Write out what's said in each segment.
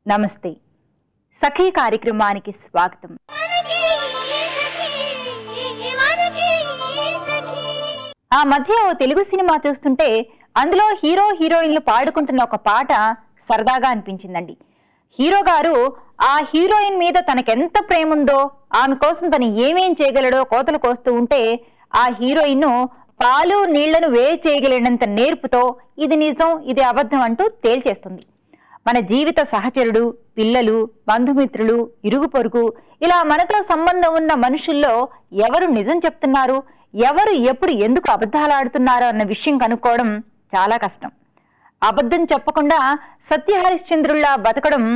నమస్తే. సఖీ కార్యక్రమానికి స్వాగతం. ఆ మధ్య ఓ తెలుగు సినిమా చూస్తుంటే అందులో హీరో హీరోయిన్లు పాడుకుంటున్న ఒక పాట సరదాగా అనిపించిందండి. హీరో గారు ఆ హీరోయిన్ మీద తనకెంత ప్రేమ ఉందో, ఆమె కోసం తను ఏమేం చేయగలడో కోతలు కోస్తూ ఉంటే ఆ హీరోయిన్ పాలు నీళ్లను వేడి చేయగలిగినంత నేర్పుతో ఇది నిజం ఇది అబద్ధం అంటూ తేల్చేస్తుంది. మన జీవిత సహచరుడు, పిల్లలు, బంధుమిత్రులు, ఇరుగు పొరుగు ఇలా మనతో సంబంధం ఉన్న మనుషుల్లో ఎవరు నిజం చెప్తున్నారు, ఎవరు ఎప్పుడు ఎందుకు అబద్ధాలాడుతున్నారో అన్న విషయం కనుక్కోవడం చాలా కష్టం. అబద్ధం చెప్పకుండా సత్యహరిశ్చంద్రుల్లా బతకడం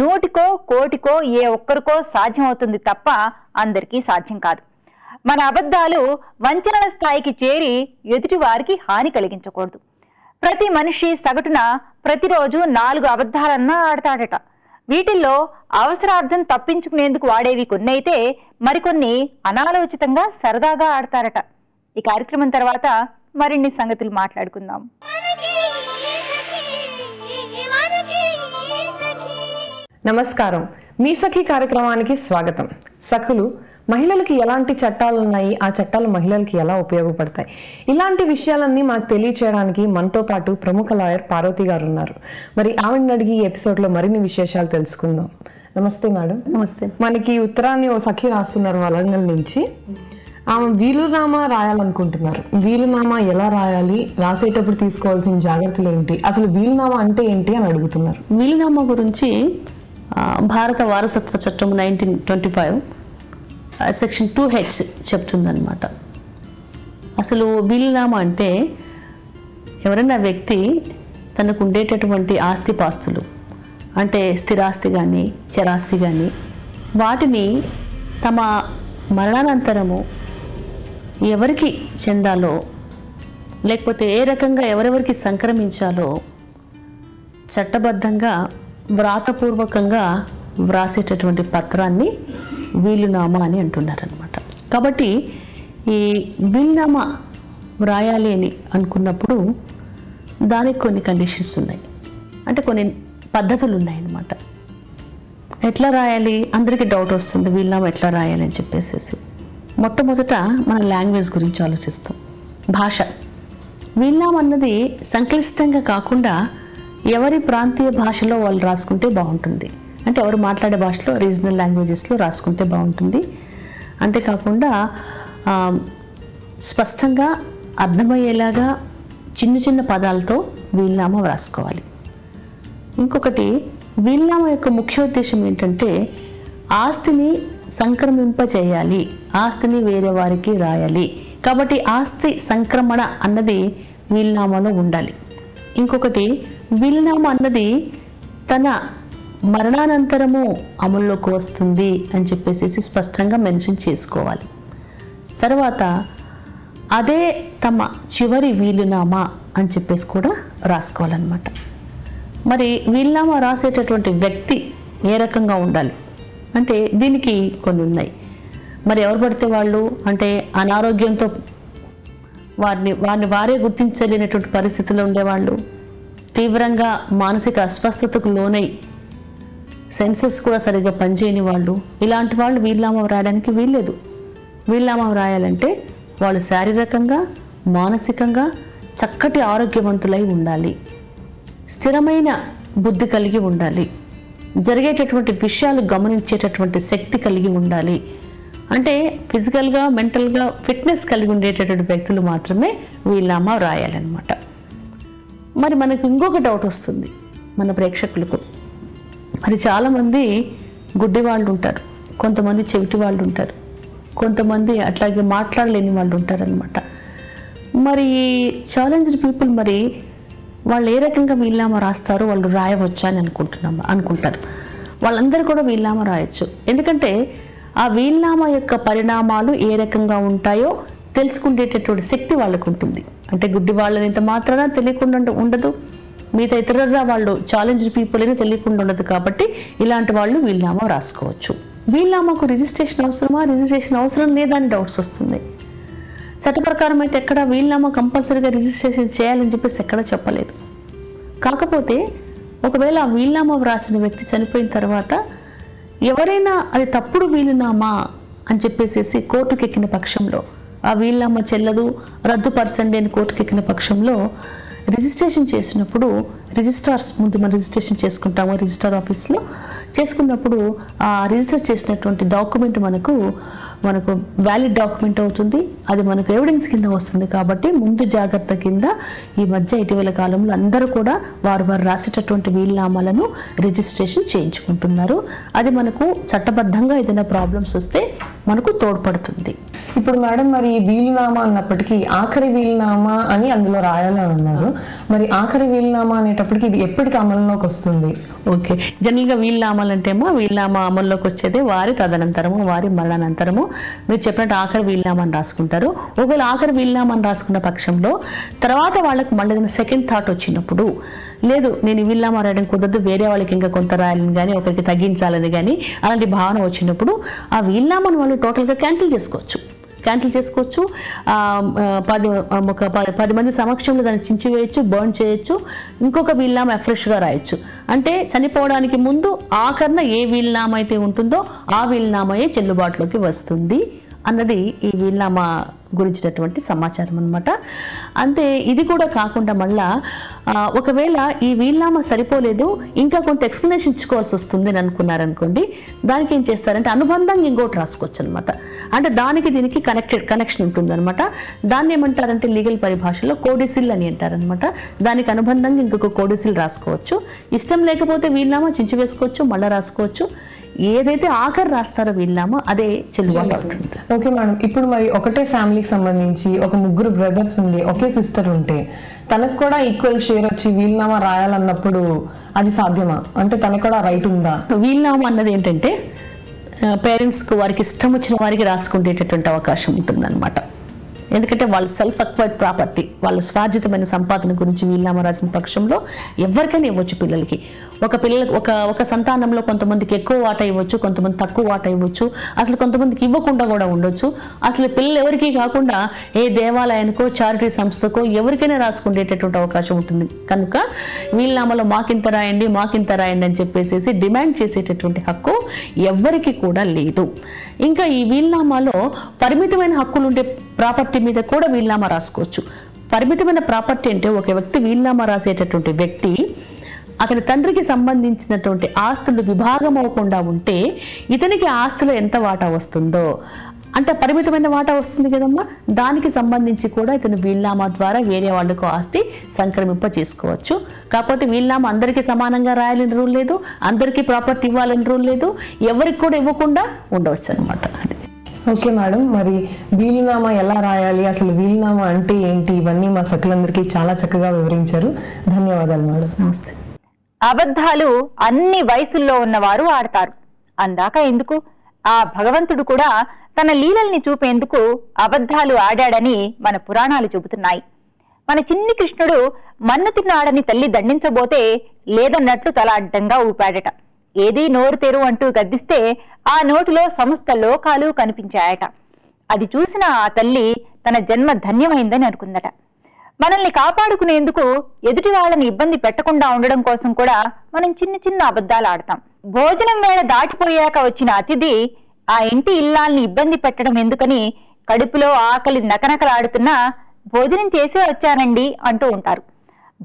నూటికో కోటికో ఏ ఒక్కరికో సాధ్యమవుతుంది తప్ప అందరికీ సాధ్యం కాదు. మన అబద్ధాలు వంచనల స్థాయికి చేరి ఎదుటి వారికి హాని కలిగించకూడదు. ప్రతి మనిషి సగటున ప్రతిరోజు 4 అబద్ధాలన్నా ఆడతాడట. వీటిల్లో అవసరార్థం తప్పించుకునేందుకు వాడేవి కొన్ని అయితే మరికొన్ని అనాలోచితంగా సరదాగా ఆడతారట. ఈ కార్యక్రమం తర్వాత మరిన్ని సంగతులు మాట్లాడుకుందాం. నమస్కారం. మీ సఖీ కార్యక్రమానికి స్వాగతం. సఖులు, మహిళలకి ఎలాంటి చట్టాలు ఉన్నాయి, ఆ చట్టాలు మహిళలకి ఎలా ఉపయోగపడతాయి, ఇలాంటి విషయాలన్నీ మనకు తెలియచేయడానికి మనతో పాటు ప్రముఖ లాయర్ పార్వతి గారు ఉన్నారు. మరి ఆవిడని అడిగి ఈ ఎపిసోడ్లో మరిన్ని విశేషాలు తెలుసుకుందాం. నమస్తే మేడం. నమస్తే. మనకి ఉత్తరాన్ని ఓ సఖి రాస్తున్నారు వరంగల్ నుంచి. ఆమె వీలునామా రాయాలనుకుంటున్నారు. వీలునామా ఎలా రాయాలి, రాసేటప్పుడు తీసుకోవాల్సిన జాగ్రత్తలు ఏంటి, అసలు వీలునామా అంటే ఏంటి అని అడుగుతున్నారు. వీలునామా గురించి భారత వారసత్వ చట్టం 1925 సెక్షన్ 2H చెప్తుందన్నమాట. అసలు వీలునామా అంటే ఎవరైనా వ్యక్తి తనకు ఉండేటటువంటి ఆస్తిపాస్తులు అంటే స్థిరాస్తి కానీ చరాస్తి కానీ వాటిని తమ మరణానంతరము ఎవరికి చెందాలో లేకపోతే ఏ రకంగా ఎవరెవరికి సంక్రమించాలో చట్టబద్ధంగా వ్రాతపూర్వకంగా వ్రాసేటటువంటి పత్రాన్ని వీలునామా అని అంటున్నారనమాట. కాబట్టి ఈ వీలునామా వ్రాయాలి అని అనుకున్నప్పుడు దానికి కొన్ని కండిషన్స్ ఉన్నాయి, అంటే కొన్ని పద్ధతులు ఉన్నాయన్నమాట. ఎట్లా రాయాలి, అందరికీ డౌట్ వస్తుంది వీలునామా ఎట్లా రాయాలి అని చెప్పేసి. మొట్టమొదట మన లాంగ్వేజ్ గురించి ఆలోచిస్తాం. భాష. వీలునామా అన్నది సంక్లిష్టంగా కాకుండా ఎవరి ప్రాంతీయ భాషలో వాళ్ళు రాసుకుంటే బాగుంటుంది. అంటే ఎవరు మాట్లాడే భాషలో రీజనల్ లాంగ్వేజెస్లో రాసుకుంటే బాగుంటుంది. అంతేకాకుండా స్పష్టంగా అర్థమయ్యేలాగా చిన్న చిన్న పదాలతో వీలునామా వ్రాసుకోవాలి. ఇంకొకటి, వీలునామా యొక్క ముఖ్య ఉద్దేశం ఏంటంటే ఆస్తిని సంక్రమింపచేయాలి, ఆస్తిని వేరే వారికి రాయాలి. కాబట్టి ఆస్తి సంక్రమణ అన్నది వీలునామాలో ఉండాలి. ఇంకొకటి, వీలునామా అన్నది తన మరణానంతరము అమల్లోకి వస్తుంది అని చెప్పేసి స్పష్టంగా మెన్షన్ చేసుకోవాలి. తర్వాత అదే తమ చివరి వీలునామా అని చెప్పేసి కూడా రాసుకోవాలన్నమాట. మరి వీలునామా రాసేటటువంటి వ్యక్తి ఏ రకంగా ఉండాలి అంటే దీనికి కొన్ని ఉన్నాయి. మరి ఎవరు పడితే వాళ్ళు, అంటే అనారోగ్యంతో వారిని వారే గుర్తించలేనటువంటి పరిస్థితుల్లో ఉండేవాళ్ళు, తీవ్రంగా మానసిక అస్వస్థతకు లోనై సెన్సెస్ కూడా సరిగ్గా పనిచేయని వాళ్ళు, ఇలాంటి వాళ్ళు వీలునామా రాయడానికి వీల్లేదు. వీలునామా రాయాలంటే వాళ్ళు శారీరకంగా మానసికంగా చక్కటి ఆరోగ్యవంతులై ఉండాలి, స్థిరమైన బుద్ధి కలిగి ఉండాలి, జరిగేటటువంటి విషయాలు గమనించేటటువంటి శక్తి కలిగి ఉండాలి. అంటే ఫిజికల్గా మెంటల్గా ఫిట్నెస్ కలిగి ఉండేటటువంటి వ్యక్తులు మాత్రమే వీలునామా రాయాలన్నమాట. మరి మనకు ఇంకొక డౌట్ వస్తుంది మన ప్రేక్షకులకు. మరి చాలామంది గుడ్డి వాళ్ళు ఉంటారు, కొంతమంది చెవిటి వాళ్ళు ఉంటారు, కొంతమంది అట్లాగే మాట్లాడలేని వాళ్ళు ఉంటారనమాట. మరి ఛాలెంజ్డ్ పీపుల్ మరి వాళ్ళు ఏ రకంగా వీలునామా రాస్తారో వాళ్ళు రాయవచ్చా అని అనుకుంటారు. వాళ్ళందరూ కూడా వీలునామా రాయొచ్చు. ఎందుకంటే ఆ వీలునామా యొక్క పరిణామాలు ఏ రకంగా ఉంటాయో తెలుసుకునేటటువంటి శక్తి వాళ్ళకు ఉంటుంది. అంటే గుడ్డి వాళ్ళని ఇంత మాత్రాన తెలియకుండా ఉండదు, మిగతా ఇతరుల వాళ్ళు ఛాలెంజ్డ్ పీపుల్ అని తెలియకుండా ఉండదు. కాబట్టి ఇలాంటి వాళ్ళు వీలునామా రాసుకోవచ్చు. వీలునామాకు రిజిస్ట్రేషన్ అవసరమా, రిజిస్ట్రేషన్ అవసరం లేదా అని డౌట్స్ వస్తున్నాయి. చట్ట ప్రకారం అయితే ఎక్కడ వీలునామా కంపల్సరీగా రిజిస్ట్రేషన్ చేయాలని చెప్పేసి ఎక్కడ చెప్పలేదు. కాకపోతే ఒకవేళ ఆ వీలునామా వ్రాసిన వ్యక్తి చనిపోయిన తర్వాత ఎవరైనా అది తప్పుడు వీలునామా అని చెప్పేసి కోర్టుకు ఎక్కిన పక్షంలో, ఆ వీలునామా చెల్లదు రద్దుపరచండి అని కోర్టుకు ఎక్కిన పక్షంలో రిజిస్ట్రేషన్ చేసినప్పుడు రిజిస్ట్రార్స్ ముందు మనం రిజిస్ట్రేషన్ చేసుకుంటాము రిజిస్ట్రార్ ఆఫీస్లో. చేసుకున్నప్పుడు ఆ రిజిస్టర్ చేసినటువంటి డాక్యుమెంట్ మనకు వ్యాలిడ్ డాక్యుమెంట్ అవుతుంది. అది మనకు ఎవిడెన్స్ కింద వస్తుంది. కాబట్టి ముందు జాగ్రత్త కింద ఈ మధ్య ఇటీవల కాలంలో అందరూ కూడా వారు రాసేటటువంటి వీలునామాలను రిజిస్ట్రేషన్ చేయించుకుంటున్నారు. అది మనకు చట్టబద్ధంగా ఏదైనా ప్రాబ్లమ్స్ వస్తే మనకు తోడ్పడుతుంది. ఇప్పుడు మేడం మరి వీలునామా అన్నప్పటికీ ఆఖరి వీలునామా అని అందులో రాయాలని అన్నారు. మరి ఆఖరి వీలునామా అనేటప్పటికి ఇది ఎప్పటికి అమల్లోకి వస్తుంది? ఓకే, జనరల్గా వీలునామాలు అంటేమో వీలునామా అమల్లోకి వచ్చేదే వారి తదనంతరము, వారి మరణానంతరము. మీరు చెప్పినట్టు ఆఖరి వీలునామాని రాసుకుంటారు. ఒకవేళ ఆఖరి వీలునామాని రాసుకున్న పక్షంలో తర్వాత వాళ్ళకి మళ్ళీ ఏదైనా సెకండ్ థాట్ వచ్చినప్పుడు, లేదు నేను వీలునామా రాయడం కుదరదు, వేరే వాళ్ళకి ఇంకా కొంత రాయాలని కానీ ఒకరికి తగ్గించాలని కానీ అలాంటి భావన వచ్చినప్పుడు ఆ వీలునామాను వాళ్ళు టోటల్గా క్యాన్సిల్ చేసుకోవచ్చు. 10 మంది సమక్షంలో దాన్ని చించివేయచ్చు, బర్న్ చేయొచ్చు, ఇంకొక వీలునామా ఫ్రెష్గా రాయొచ్చు. అంటే చనిపోవడానికి ముందు ఆఖరణ ఏ వీలునామా అయితే ఉంటుందో ఆ వీలునామాయే చెల్లుబాటులోకి వస్తుంది అన్నది ఈ వీలునామా గురించినటువంటి సమాచారం అన్నమాట. అంతే, ఇది కూడా కాకుండా మళ్ళా ఒకవేళ ఈ వీలునామా సరిపోలేదు, ఇంకా కొంత ఎక్స్ప్లెనేషన్ ఇచ్చుకోవాల్సి వస్తుంది అని అనుకున్నారనుకోండి, దానికి ఏం చేస్తారంటే అనుబంధంగా ఇంకోటి రాసుకోవచ్చు అనమాట. అంటే దానికి దీనికి కనెక్షన్ ఉంటుంది అనమాట. దాన్ని ఏమంటారంటే లీగల్ పరిభాషలో కోడిసిల్ అని అంటారనమాట. దానికి అనుబంధంగా ఇంకొక కోడిసిల్ రాసుకోవచ్చు. ఇష్టం లేకపోతే వీలునామా చించివేసుకోవచ్చు, మళ్ళీ రాసుకోవచ్చు. ఏదైతే ఆఖరి రాస్తారో వీలునామా అదే చెల్లుబాటు అవుతుంది. ఓకే మేడం, ఇప్పుడు మరి ఒకటే ఫ్యామిలీకి సంబంధించి ఒక 3 బ్రదర్స్ ఉండి ఒకే సిస్టర్ ఉంటే తనకు కూడా ఈక్వల్ షేర్ వచ్చి వీలునామా రాయాలన్నప్పుడు అది సాధ్యమా? అంటే తనకు కూడా రైట్ ఉందా? వీలునామా అన్నది ఏంటంటే పేరెంట్స్కి వారికి ఇష్టం వచ్చిన వారికి రాసుకునేటటువంటి అవకాశం ఉంటుందన్నమాట. ఎందుకంటే వాళ్ళు సెల్ఫ్ అక్వైర్డ్ ప్రాపర్టీ, వాళ్ళు స్వార్జితమైన సంపాదన గురించి వీలునామా రాసిన పక్షంలో ఎవరికైనా ఇవ్వచ్చు. పిల్లలకి ఒక సంతానంలో కొంతమందికి ఎక్కువ వాటా ఇవ్వచ్చు, కొంతమంది తక్కువ వాటా ఇవ్వచ్చు, అసలు కొంతమందికి ఇవ్వకుండా కూడా ఉండొచ్చు. అసలు పిల్లలు ఎవరికి కాకుండా ఏ దేవాలయానికో చారిటీ సంస్థకో ఎవరికైనా రాసుకునేటటువంటి అవకాశం ఉంటుంది. కనుక వీలునామాలో మాకింత రాయండి అని చెప్పేసి డిమాండ్ చేసేటటువంటి హక్కు ఎవరికి కూడా లేదు. ఇంకా ఈ వీలునామాలో పరిమితమైన హక్కులు ఉండే ప్రాపర్టీ మీద కూడా వీలునామా రాసుకోవచ్చు. పరిమితమైన ప్రాపర్టీ అంటే ఒక వ్యక్తి వీలునామా రాసేటటువంటి వ్యక్తి అతని తండ్రికి సంబంధించినటువంటి ఆస్తులు విభాగం అవ్వకుండా ఉంటే ఇతనికి ఆస్తులో ఎంత వాటా వస్తుందో, అంటే పరిమితమైన వాటా వస్తుంది కదమ్మా, దానికి సంబంధించి కూడా ఇతను వీలునామా ద్వారా వేరే వాళ్ళకు ఆస్తి సంక్రమింప చేసుకోవచ్చు. కాకపోతే వీలునామా అందరికీ సమానంగా రాయాలని రూల్ లేదు, అందరికీ ప్రాపర్టీ ఇవ్వాలని రూల్ లేదు, ఎవరికి కూడా ఇవ్వకుండా ఉండవచ్చు అనమాట. ఓకే మేడం, మరి వీలునామా ఎలా రాయాలి, అసలు వీలునామా అంటే ఏంటి, ఇవన్నీ మా సకులందరికీ చాలా చక్కగా వివరించారు. ధన్యవాదాలు మేడం. నమస్తే. అబద్ధాలు అన్ని వయసుల్లో ఉన్నవారు ఆడతారు. అందాక ఎందుకు, ఆ భగవంతుడు కూడా తన లీలల్ని చూపేందుకు అబద్ధాలు ఆడాడని మన పురాణాలు చెబుతున్నాయి. మన చిన్ని కృష్ణుడు మన్ను తిన్నాడని తల్లి దండించబోతే లేదన్నట్లు తల అడ్డంగా ఊపాడట. ఏదీ నోరు తెరు అంటూ గద్దిస్తే ఆ నోటిలో సమస్త లోకాలు కనిపించాయట. అది చూసిన ఆ తల్లి తన జన్మ ధన్యమైందని అనుకుందట. మనల్ని కాపాడుకునేందుకు ఎదుటి వాళ్ళని ఇబ్బంది పెట్టకుండా ఉండడం కోసం కూడా మనం చిన్న చిన్న అబద్ధాలు ఆడతాం. భోజనం వేళ దాటిపోయాక వచ్చిన అతిథి ఆ ఇంటి ఇల్లాల్ని ఇబ్బంది పెట్టడం ఎందుకని కడుపులో ఆకలి నకనకలాడుతున్నా భోజనం చేసే వచ్చానండి అంటూ ఉంటారు.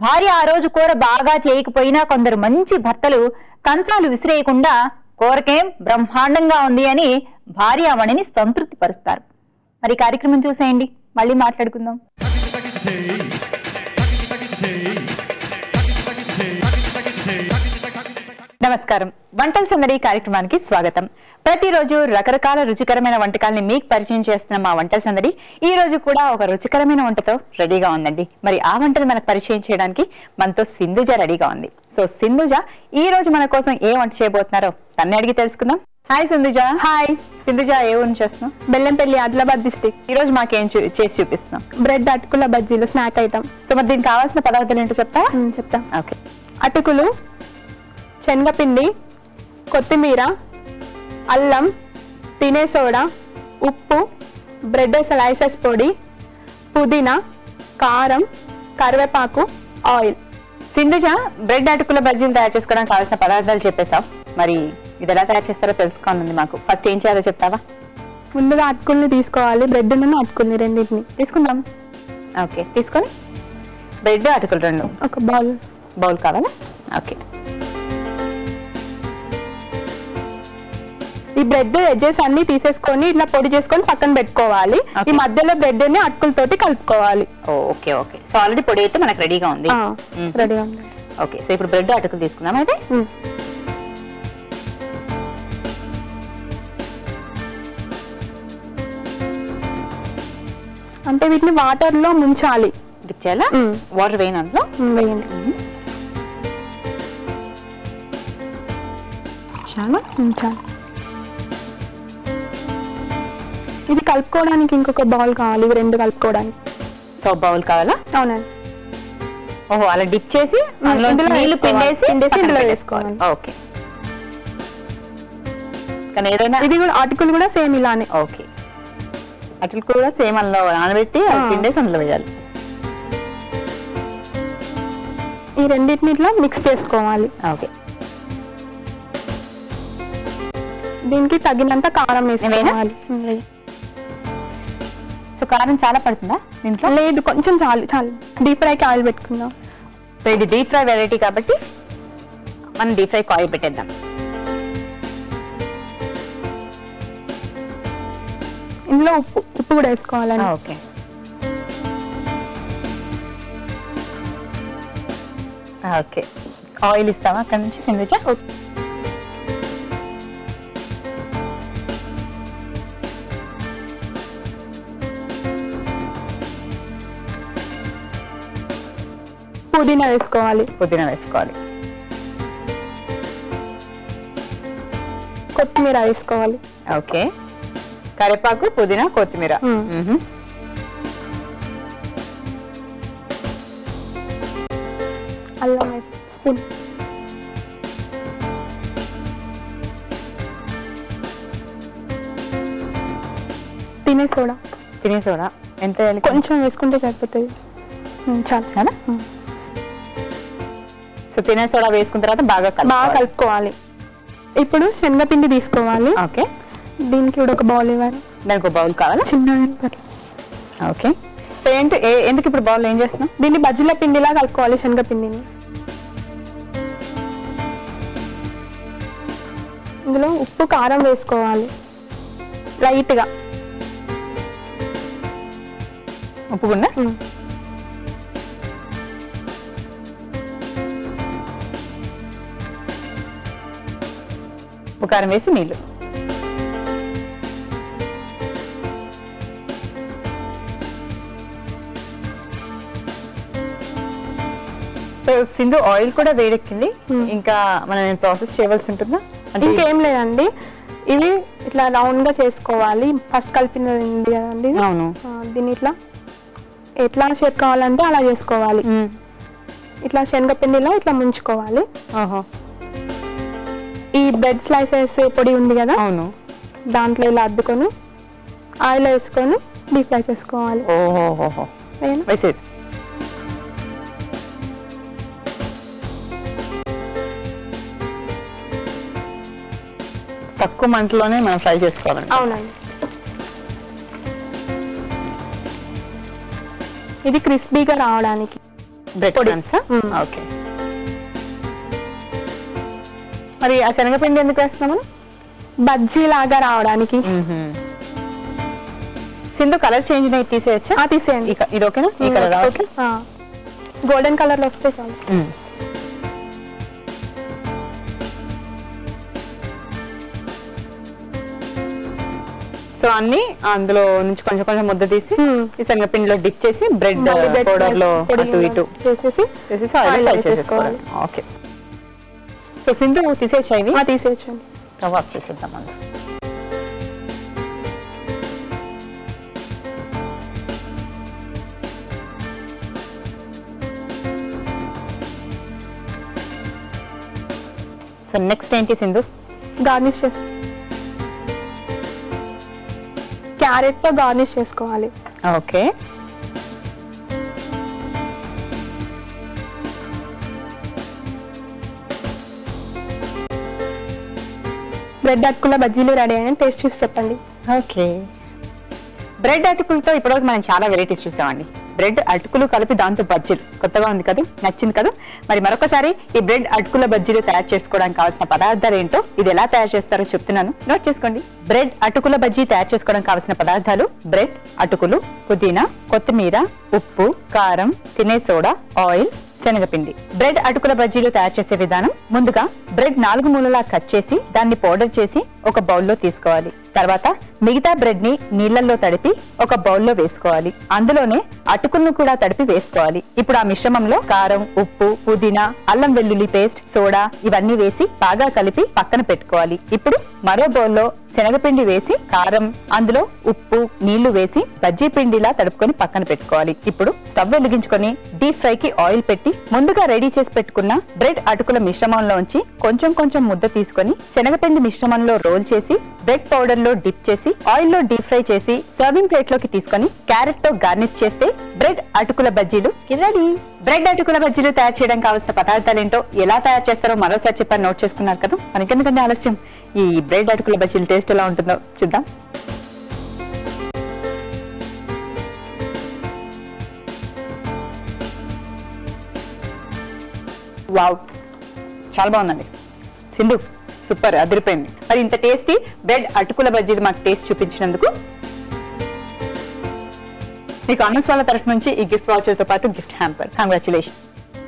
భార్య ఆ రోజు కూర బాగా చేయకపోయినా కొందరు మంచి భర్తలు కంచాలు విసిరేయకుండా కూరకేం బ్రహ్మాండంగా ఉంది అని భార్యామణిని సంతృప్తి పరుస్తారు. మరి కార్యక్రమం చూసేయండి, మళ్ళీ మాట్లాడుకుందాం. నమస్కారం, వంటల సందడి కార్యక్రమానికి స్వాగతం. ప్రతిరోజు రకరకాల రుచికరమైన వంటకాలని మీకు పరిచయం చేస్తున్న మా వంటల సందడి ఈ రోజు కూడా ఒక రుచికరమైన వంటతో రెడీగా ఉందండి. మరి ఆ వంటను మనకు పరిచయం చేయడానికి మనతో సింధుజ రెడీగా ఉంది. సో సింధుజ ఈ రోజు మన కోసం ఏ వంట చేయబోతున్నారో తన్నే అడిగి తెలుసుకుందాం. హాయ్ సింధుజ. హాయ్ సింధుజ, ఏ ఊరు చేస్తున్నాం? బెల్లంపల్లి, ఆదిలాబాద్ డిస్ట్రిక్ట్. ఈ రోజు మాకేం చేసి చూపిస్తున్నాం? బ్రెడ్ అటుకుల బజ్జీలు, స్నాక్ ఐటమ్. సో మరి దీనికి కావాల్సిన పదార్థాలు ఏంటో చెప్తా? చెప్తా. ఓకే. అటుకులు, శనగపిండి, కొత్తిమీర, అల్లం, తినే సోడా, ఉప్పు, బ్రెడ్ స్లైసెస్ పొడి, పుదీనా, కారం, కరివేపాకు, ఆయిల్. సింధుజ, బ్రెడ్ అటుకుల బజ్జీలు తయారు చేసుకోవడానికి కావాల్సిన పదార్థాలు చెప్పేసావు. మరి ఇది ఎలా తయారు చేస్తారో తెలుసుకోనుంది మాకు. ఫస్ట్ ఏం చేయాలో చెప్తావా? ముందుగా అటుకుల్ని తీసుకోవాలి, బ్రెడ్ అటుకుల్ని రెండింటిని తీసుకుందాం. ఓకే, తీసుకొని బ్రెడ్ అటుకులు రెండు ఒక బౌల్ కావాలా? ఓకే. ఈ బ్రెడ్ ఎడ్జెస్ అన్ని తీసేసుకొని ఇట్లా పొడి చేసుకొని పక్కన పెట్టుకోవాలి. ఈ మధ్యలో బ్రెడ్ ని అటుకులతోటి కలుపుకోవాలి. Okay okay. సో ఆల్రెడీ పొడి అయితే మనకు రెడీగా ఉంది. రెడీగా ఉంది. ఓకే, సో ఇప్పుడు బ్రెడ్ అటుకులు తీసుకుందాం. అయితే అంటే వీటిని వాటర్ లో ముంచాలి. డిప్ చేయాలా? వాటర్ వేయండి, అందులో వేయండి. చాలా ఉంచాలి. ఇది కలుపుకోవడానికి ఇంకొక బౌల్ కావాలి, ఇవి రెండు కలుపుకోవడానికి. సో బౌల్ కావాలా? అవునండి. ఓహో, అలా డిప్ చేసి అందులో నీళ్లు పిండేసి ఇందులో వేసుకోవాలి. ఓకే. కానీ ఏదైనా ఇది కూడా అటుకులు కూడా సేమ్ ఇలానే. ఓకే, అటుకులు కూడా సేమ్ అందులో నానబెట్టి పిండేసి అందులో వేయాలి. ఈ రెండింటిని ఇట్లా మిక్స్ చేసుకోవాలి. ఓకే. దీనికి తగినంత కారం వేసుకోవాలి. సో కారం చాలా పడుతుందా దీంట్లో? లేదు, కొంచెం చాలు. డీప్ ఫ్రైకి ఆయిల్ పెట్టుకుందాం. సో ఇది డీప్ ఫ్రై వెరైటీ కాబట్టి మనం డీప్ ఫ్రైకి ఆయిల్ పెట్టేద్దాం. ఇందులో ఉప్పు కూడా వేసుకోవాలండి. ఓకే. ఓకే, ఆయిల్ ఇస్తావా అక్కడ నుంచి సింధుజ? పుదీనా వేసుకోవాలి. కొత్తిమీర వేసుకోవాలి. ఓకే, కరివేపాకు, పుదీనా, కొత్తిమీర. అల్లం స్పూన్. తినే సోడా ఎంత? కొంచెం వేసుకుంటే సరిపోతుంది. చాలా. సో తినే సోడా వేసుకున్న తర్వాత బాగా కలుపుకోవాలి. ఇప్పుడు శనగపిండి తీసుకోవాలి. ఓకే, దీనికి కూడా ఒక బౌల్ ఇవ్వాలి. దానికి ఒక బౌల్ కావాలా? చిన్న. ఓకే. సో ఎందుకు ఇప్పుడు బౌల్ ఏం చేస్తున్నాం? దీన్ని బజ్జీల పిండిలా కలుపుకోవాలి, శనగపిండిని. ఇందులో ఉప్పు, కారం వేసుకోవాలి లైట్ గా. ఉప్పు కూడా ఉప్పు, కారం వేసి నీళ్ళు. సో సింధు, ఆయిల్ కూడా వేడెక్కింది. ఇంకా మనం ప్రాసెస్ చేయవలసి ఉంటుందా? ఇంకేం లేదండి, ఇవి ఇట్లా రౌండ్ గా చేసుకోవాలి. ఫస్ట్ కలిపినది ఉంది కదండి, అవును. దీన్ని ఎట్లా షేప్ కావాలంటే అలా చేసుకోవాలి. ఇట్లా శనగపిండిలో ఇట్లా ముంచుకోవాలి. ఈ బ్రెడ్ స్లైసెస్ పొడి ఉంది కదా, అవును, దాంట్లో ఇలా అద్దుకొని ఆయిల్ వేసుకొని డీప్ ఫ్రై చేసుకోవాలి. వేసేది. తక్కువ మంటలోనే మనం ఫ్రై చేసుకోవాలండి. అవునండి. ఇది క్రిస్పీగా రావడానికి. Bread crumbs. ఓకే. మరి ఆ శనగపిండి ఎందుకు వేస్తున్నాము? బజ్జీ లాగా రావడానికి. సింధు, కలర్ చేంజ్ అయ్యి తీసేయచ్చా? తీసేయండి. ఇది ఓకేనా? ఈ కలర్ రావచ్చు. గోల్డెన్ కలర్ లో వస్తే చాలు. సో అన్ని అందులో నుంచి కొంచెం కొంచెం ముద్ద తీసి ఈ శనగపిండిలో డిప్ చేసి బ్రెడ్ పౌడర్ లో అటు ఇటు చేసేసి ఆయిల్ ఫ్రై చేసేసుకోవాలి. ఓకే. సో సింధు, తీసేయచ్చా ఇవి? తీసేయచ్చండి. స్టవ్ ఆఫ్ చేసేద్దాం అందులో. సో నెక్స్ట్ ఏంటి సింధు? గార్నిష్ చేసి క్యారెట్ తో గార్నిష్ చేసుకోవాలి. ఓకే. బ్రెడ్ అటుకుల బజ్జీలు రెడీ అయిన టేస్ట్ చూసి చెప్పండి. ఓకే, బ్రెడ్ అటుకులతో ఇప్పటివరకు మనం చాలా వెరైటీస్ చూసామండి. బ్రెడ్ అటుకులు కలిపి దాంతో బజ్జీలు కొత్తగా ఉంది కదా, నచ్చింది కదా. మరి మరొకసారి ఈ బ్రెడ్ అటుకుల బజ్జీలు తయారు చేసుకోవడానికి కావాల్సిన పదార్థాలు ఏంటో, ఇది ఎలా తయారు చేస్తారో చెప్తున్నాను, నోట్ చేసుకోండి. బ్రెడ్ అటుకుల బజ్జీ తయారు చేసుకోవడానికి కావాల్సిన పదార్థాలు: బ్రెడ్, అటుకులు, పుదీనా, కొత్తిమీర, ఉప్పు, కారం, తినే సోడా, ఆయిల్, శనగపిండి. బ్రెడ్ అటుకుల బజ్జీలు తయారు చేసే విధానం: ముందుగా బ్రెడ్ 4 మూలలా కట్ చేసి దాన్ని పౌడర్ చేసి ఒక బౌల్లో తీసుకోవాలి. తర్వాత మిగతా బ్రెడ్ ని నీళ్లలో తడిపి ఒక బౌల్లో వేసుకోవాలి. అందులోనే అటుకులను కూడా తడిపి వేసుకోవాలి. ఇప్పుడు ఆ మిశ్రమంలో కారం, ఉప్పు, పుదీనా, అల్లం వెల్లుల్లి పేస్ట్, సోడా ఇవన్నీ వేసి బాగా కలిపి పక్కన పెట్టుకోవాలి. ఇప్పుడు మరో బౌల్లో శనగపిండి వేసి కారం, అందులో ఉప్పు, నీళ్లు వేసి బజ్జీ పిండిలా తడుపుకొని పక్కన పెట్టుకోవాలి. ఇప్పుడు స్టవ్ వెలిగించుకొని డీప్ ఫ్రై కి ఆయిల్ పెట్టి ముందుగా రెడీ చేసి పెట్టుకున్న బ్రెడ్ అటుకుల మిశ్రమంలోంచి కొంచెం కొంచెం ముద్ద తీసుకొని శనగపిండి మిశ్రమంలో రోల్ చేసి బ్రెడ్ పౌడర్ లో డిప్ చేసి ఆయిల్ లో డీప్ ఫ్రై చేసి సర్వింగ్ ప్లేట్ లోకి తీసుకొని క్యారెట్ తో గార్నిష్ చేస్తే బ్రెడ్ అటుకుల బజ్జీలు రెడీ. బ్రెడ్ అటుకుల బజ్జీలు తయారు చేయడం కావాల్సిన పదార్థాలు ఏంటో, ఎలా తయారు చేస్తారో మరోసారి చెప్పాను, నోట్ చేసుకున్నారు కదా. మనకెందుకంటే ఆలస్యం, ఈ బ్రెడ్ అటుకుల బజ్జీలు టేస్ట్ ఎలా ఉంటుందో చూద్దాం. వావ్, చాలా బాగుందండి. సింధు సూపర్, అదిరిపోయింది. మరి ఇంత టేస్టీ బ్రెడ్ అటుకుల బజ్జీలు మాకు టేస్ట్ చూపించినందుకు మీకు అనూస్ వాళ్ళ తరఫు నుంచి ఈ గిఫ్ట్ వాచర్ తో పాటు గిఫ్ట్ హ్యాంపర్. కంగ్రాచులేషన్.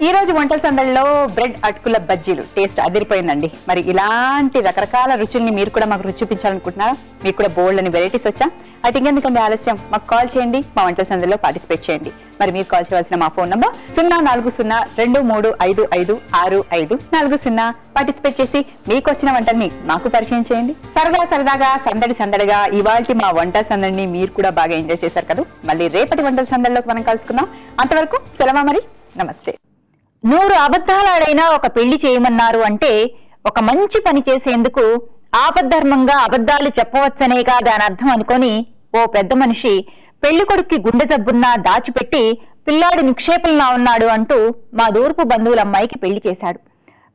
ఈ రోజు వంటల సందడిలో బ్రెడ్ అటుకుల బజ్జీలు టేస్ట్ అదిరిపోయిందండి. మరి ఇలాంటి రకరకాల రుచుల్ని మీరు కూడా మాకు రుచి చూపించాలనుకుంటున్నారా? మీకు కూడా బోల్డ్ అని వెరైటీస్ వచ్చా? అయితే ఇంకెందుకండి ఆలస్యం, మాకు కాల్ చేయండి, మా వంటల సందడిలో పార్టిసిపేట్ చేయండి. మరి మీరు కాల్ చేయవలసిన మా ఫోన్ నంబర్ 04023556540. పార్టిసిపేట్ చేసి మీకు వచ్చిన వంటల్ని మాకు పరిచయం చేయండి. సరదాగా సందడిగా ఇవాల్టి మా వంట సందడిని మీరు కూడా బాగా ఎంజాయ్ చేశారు కదా. మళ్ళీ రేపటి వంటల సందడిలోకి మనం కలుసుకుందాం. అంతవరకు సెలవా, మరి నమస్తే. 100 అబద్ధాలాడైనా ఒక పెళ్లి చేయమన్నారు అంటే ఒక మంచి పని చేసేందుకు ఆపద్ధర్మంగా అబద్ధాలు చెప్పవచ్చనేగా దాని అర్థం అనుకొని ఓ పెద్ద మనిషి పెళ్లి కొడుక్కి గుండె జబ్బున్నా దాచిపెట్టి పిల్లాడు నిక్షేపంలా ఉన్నాడు అంటూ మా దూరపు బంధువుల అమ్మాయికి పెళ్లి చేశాడు.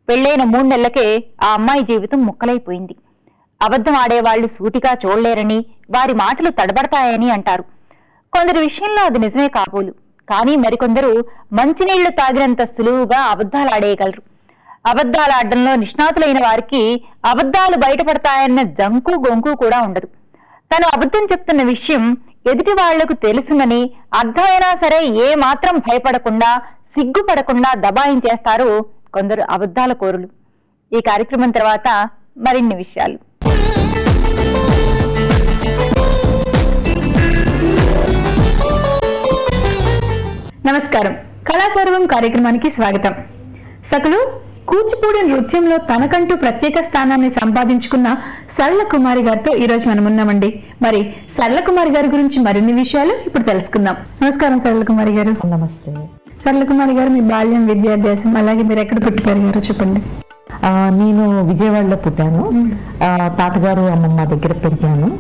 పెళ్లైన 3 నెలలకే ఆ అమ్మాయి జీవితం ముక్కలైపోయింది. అబద్ధం ఆడేవాళ్లు సూటిగా చూడలేరని, వారి మాటలు తడబడతాయని అంటారు. కొందరి విషయంలో అది నిజమే కాబోలు. కానీ మరికొందరు మంచినీళ్లు తాగినంత సులువుగా అబద్ధాలాడేయగలరు. అబద్ధాలాడడంలో నిష్ణాతులైన వారికి అబద్ధాలు బయటపడతాయన్న జంకు గొంకు కూడా ఉండదు. తను అబద్ధం చెప్తున్న విషయం ఎదుటి వాళ్లకు తెలుసునని అర్థమైనా సరే ఏ మాత్రం భయపడకుండా, సిగ్గుపడకుండా దబాయించేస్తారు కొందరు అబద్ధాల కోరులు. ఈ కార్యక్రమం తర్వాత మరిన్ని విషయాలు. నమస్కారం, కళాసర్వం కార్యక్రమానికి స్వాగతం. సకలు కూచిపూడి నృత్యంలో తనకంటూ ప్రత్యేక స్థానాన్ని సంపాదించుకున్న సరళ కుమారి గారితో ఈ రోజు మనం ఉన్నామండి. మరి సరళ కుమారి గారి గురించి మరిన్ని విషయాలు ఇప్పుడు తెలుసుకుందాం. నమస్కారం సరళ కుమారి గారు. నమస్తే. సరళ కుమారి గారు, మీ బాల్యం, విద్యాభ్యాసం, అలాగే మీరు ఎక్కడ పుట్టి పెరిగారో చెప్పండి. నేను విజయవాడలో పుట్టాను. తాతగారు అమ్మమ్మ దగ్గర పెరిగాను.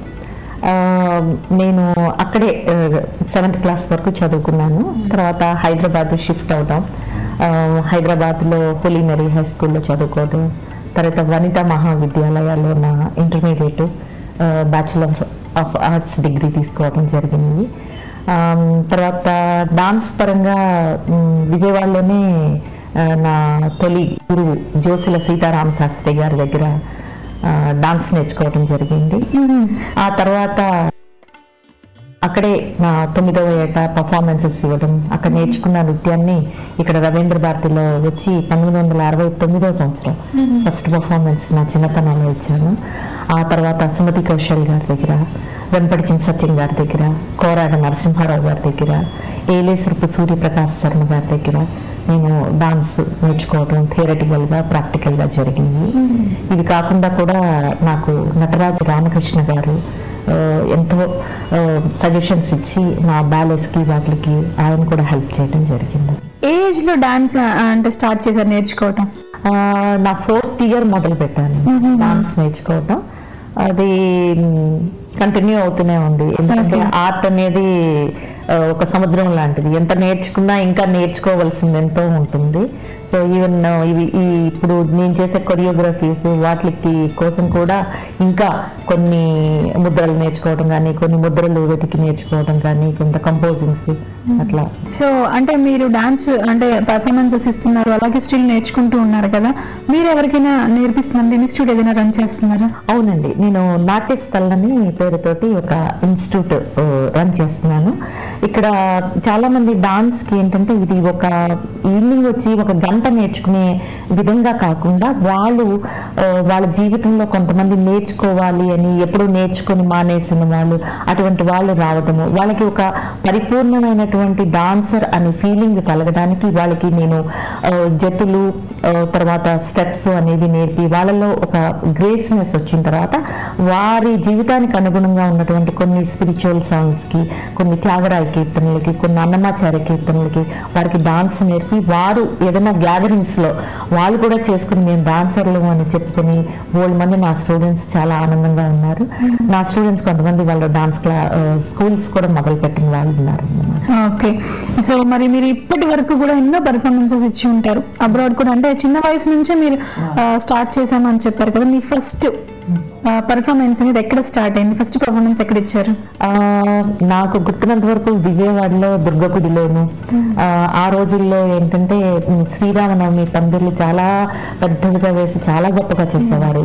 నేను అక్కడే 7th క్లాస్ వరకు చదువుకున్నాను. తర్వాత హైదరాబాద్ షిఫ్ట్ అవడం, హైదరాబాద్లో హోలీ మేరీ హై స్కూల్లో చదువుకోవడం, తర్వాత వనితా మహావిద్యాలయాల్లో నా intermediate bachelor of arts degree తీసుకోవడం జరిగింది. తర్వాత డాన్స్ పరంగా విజయవాడలోనే నా తొలి గురువు జోసిల సీతారామ శాస్త్రి గారి దగ్గర డాన్స్ నేర్చుకోవడం జరిగింది. ఆ తర్వాత అక్కడే నా 9వ ఏట పర్ఫార్మెన్సెస్ ఇవ్వడం, అక్కడ నేర్చుకున్న నృత్యాన్ని ఇక్కడ రవీంద్ర భారతిలో వచ్చి 1969వ సంవత్సరం ఫస్ట్ పర్ఫార్మెన్స్ నా చిన్నతనంలో ఇచ్చాను. ఆ తర్వాత సుమతి కౌశల్ గారి దగ్గర, వెంపటిచిన సత్యం గారి దగ్గర, కోరాడ నరసింహారావు గారి దగ్గర, ఏలేశ్వరపు సూర్యప్రకాశ్ శర్మ గారి దగ్గర నేను డాన్స్ నేర్చుకోవడం థియరటికల్గా ప్రాక్టికల్గా జరిగింది. ఇవి కాకుండా కూడా నాకు నటరాజు రామకృష్ణ గారు ఎంతో సజెషన్స్ ఇచ్చి నా బ్యాలెన్స్కి వాటికి ఆయన కూడా హెల్ప్ చేయడం జరిగింది. ఏ ఏజ్ లో డాన్స్ అంటే స్టార్ట్ చేశారు నేర్చుకోవటం? నా 4th ఇయర్ మొదలు పెట్టాను డాన్స్ నేర్చుకోవటం. అది కంటిన్యూ అవుతూనే ఉంది. ఎందుకంటే ఆర్ట్ అనేది ఒక సముద్రం లాంటిది, ఎంత నేర్చుకున్నా ఇంకా నేర్చుకోవాల్సింది ఎంతో ఉంటుంది. సో ఈవెన్ ఇప్పుడు నేను చేసే కొరియోగ్రఫీస్ వాటికి కోసం కూడా ఇంకా కొన్ని ముద్రలు నేర్చుకోవడం కానీ, కొన్ని ముద్రలు వెతికి నేర్చుకోవడం కానీ, కొంత కంపోజింగ్స్ అట్లా. సో అంటే మీరు డాన్స్ అంటే పర్ఫార్మెన్సెస్ ఇస్తున్నారు, అలాగే స్టిల్ నేర్చుకుంటూ ఉన్నారు కదా, మీరు ఎవరికైనా నేర్పిస్తున్నారు, ఇన్స్టిట్యూట్ ఏదైనా రన్ చేస్తున్నారా? అవునండి, నేను నాట్యస్థల్ అని పేరుతోటి ఒక ఇన్స్టిట్యూట్ రన్ చేస్తున్నాను. ఇక్కడ చాలా మంది డాన్స్ కి ఏంటంటే ఇది ఒక ఈవినింగ్ వచ్చి ఒక గంట నేర్చుకునే విధంగా కాకుండా వాళ్ళ జీవితంలో కొంతమంది నేర్చుకోవాలి అని ఎప్పుడూ నేర్చుకొని మానేసిన వాళ్ళు, అటువంటి వాళ్ళు రావడము, వాళ్ళకి ఒక పరిపూర్ణమైనటువంటి డాన్సర్ అనే ఫీలింగ్ కలగడానికి వాళ్ళకి నేను జతులు తర్వాత స్టెప్స్ అనేది నేర్పి వాళ్ళలో ఒక గ్రేస్నెస్ వచ్చిన తర్వాత వారి జీవితానికి అనుగుణంగా ఉన్నటువంటి కొన్ని స్పిరిచువల్ సాంగ్స్కి, కొన్ని త్యాగరాయ కీర్తనలకి, కొన్ని అన్నమాచార్య కీర్తనలకి వారికి డాన్స్ నేర్పి వారు ఏదైనా గ్యాదరింగ్స్లో వాళ్ళు కూడా చేసుకుని మేము డాన్సర్లు అని చెప్పుకొని బోల్డ్ మంది నా స్టూడెంట్స్ చాలా ఆనందంగా ఉన్నారు. నా స్టూడెంట్స్ కొంతమంది వాళ్ళు డాన్స్ స్కూల్స్ కూడా మొదలుపెట్టిన వాళ్ళు ఉన్నారు. ఓకే, సో మరి మీరు ఇప్పటి వరకు కూడా ఎన్నో పర్ఫార్మెన్సెస్ ఇచ్చి ఉంటారు అబ్రాడ్ కూడా, అంటే చిన్న వయసు నుంచే మీరు స్టార్ట్ చేశామని చెప్పారు కదా. మీ ఫస్ట్ పర్ఫార్మెన్స్ అనేది ఎక్కడ స్టార్ట్ అయింది? ఫస్ట్ పర్ఫార్మెన్స్ ఎక్కడ ఇచ్చారు? నాకు గుర్తున్నంత వరకు విజయవాడలో దుర్గగుడిలోను. ఆ రోజుల్లో ఏంటంటే శ్రీరామనవమి పందిర్లు చాలా పెద్దగా వేసి చాలా గొప్పగా చేసేవారు,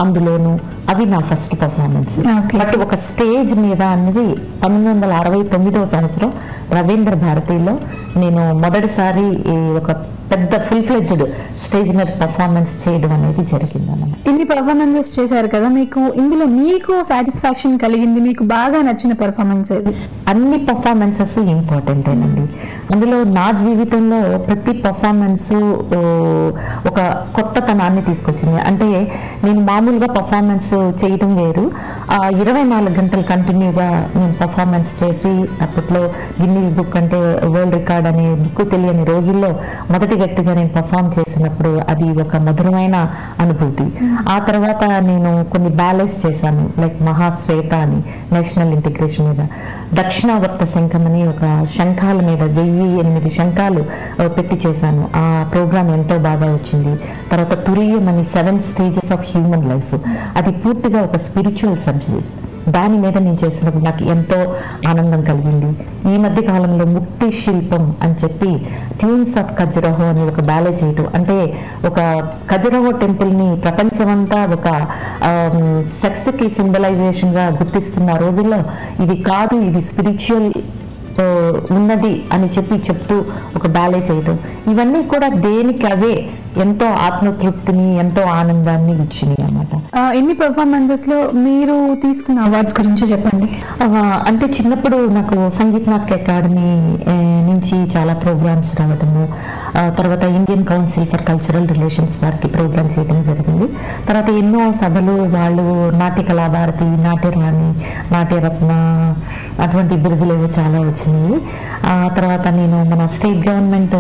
అందులోను అవి నా ఫస్ట్ పర్ఫార్మెన్స్. బట్ ఒక స్టేజ్ మీద అనేది 1969వ సంవత్సరం రవీంద్ర భారతిలో నేను మొదటిసారి ఒక పెద్ద ఫుల్ ఫ్లెడ్జ్డ్ స్టేజ్ మీద పర్ఫార్మెన్స్ చేయడం అనేది జరిగింది అన్నమాట. ఇన్ని పర్ఫార్మెన్సెస్ చేశారు కదా, ఇందులో మీకు సాటిస్ఫాక్షన్ కలిగింది, మీకు బాగా నచ్చిన పర్ఫార్మెన్స్ ఏది? అన్ని పర్ఫార్మెన్సెస్ ఇంపార్టెంటేనండి. అందులో నా జీవితంలో ప్రతి పర్ఫార్మెన్స్ ఒక కొత్తతనాన్ని తీసుకొచ్చింది. అంటే నేను మామూలుగా పర్ఫార్మెన్స్ చేయడం వేరు, 24 గంటలు కంటిన్యూగా నేను పర్ఫార్మెన్స్ చేసి అప్పట్లో గిన్నీస్ బుక్ అంటే వరల్డ్ రికార్డ్ అనే బుక్ తెలియని రోజుల్లో మొదటి గట్టిగా నేను పర్ఫామ్ చేసినప్పుడు అది ఒక మధురమైన అనుభూతి. ఆ తర్వాత నేను కొన్ని బ్యాలెన్స్ చేశాను, లైక్ మహాశ్వేత అని నేషనల్ ఇంటిగ్రేషన్ మీద, దక్షిణావర్త శంఖం అని ఒక శంఖాల మీద 1008 శంఖాలు పెట్టి చేశాను. ఆ ప్రోగ్రామ్ ఎంతో బాగా వచ్చింది. తర్వాత తురీయం అని 7 స్టేజెస్ ఆఫ్ హ్యూమన్ లైఫ్, అది పూర్తిగా ఒక స్పిరిచువల్ సబ్జెక్ట్. దాని మీద నేను చేసినప్పుడు నాకు ఎంతో ఆనందం కలిగింది. ఈ మధ్య కాలంలో ముక్తి శిల్పం అని చెప్పి ట్యూన్స్ ఆఫ్ ఖజురహో అని ఒక బ్యాలే చేయటం, అంటే ఒక ఖజురహో టెంపుల్ని ప్రపంచమంతా ఒక సెక్స్కి సింబలైజేషన్గా గుర్తిస్తున్న రోజుల్లో ఇది కాదు, ఇది స్పిరిచువల్ ఉన్నది అని చెప్తూ ఒక బ్యాలే చేయటం, ఇవన్నీ కూడా దేనికి అవే ఎంతో ఆత్మతృప్తిని ఎంతో ఆనందాన్ని ఇచ్చినాయి అన్నమాట. ఎన్ని పర్ఫార్మెన్సెస్ లో మీరు తీసుకున్న అవార్డ్స్ గురించి చెప్పండి. అంటే చిన్నప్పుడు నాకు సంగీత నాట్య అకాడమీ నుంచి చాలా ప్రోగ్రామ్స్ రావడము, తర్వాత Indian council for cultural relations వారికి ప్రోగ్రామ్ చేయడం జరిగింది. తర్వాత ఎన్నో సభలు వాళ్ళు నాట్య కళాభారతి, నాట్యరాణి, నాట్యరత్న అటువంటి బిరుదులు చాలా వచ్చినాయి. తర్వాత నేను మన state government